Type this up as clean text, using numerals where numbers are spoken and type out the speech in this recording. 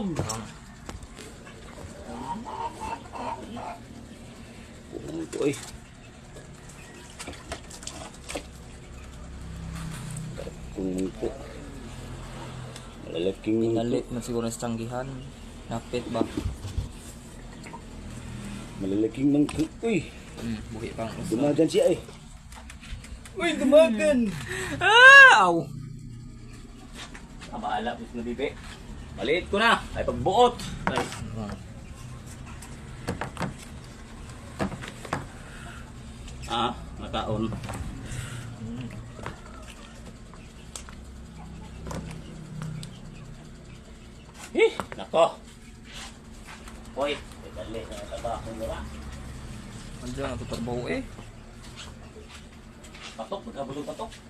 Uy. Kungko. Malalaking Inalit man siguro sa tanggihan. Napit ba? malalaking mangko. Uy. Buhi pang usa. Dumagan siya eh. Uy, dumagan. Aw! Maala po na bibi. Maliit ko na. Ay pagbuot. Ay. Nakaon. Nako. Hoy, dali na tabako mo ra. Andiyan ang tutarbaho eh. Patok, magkabulong patok.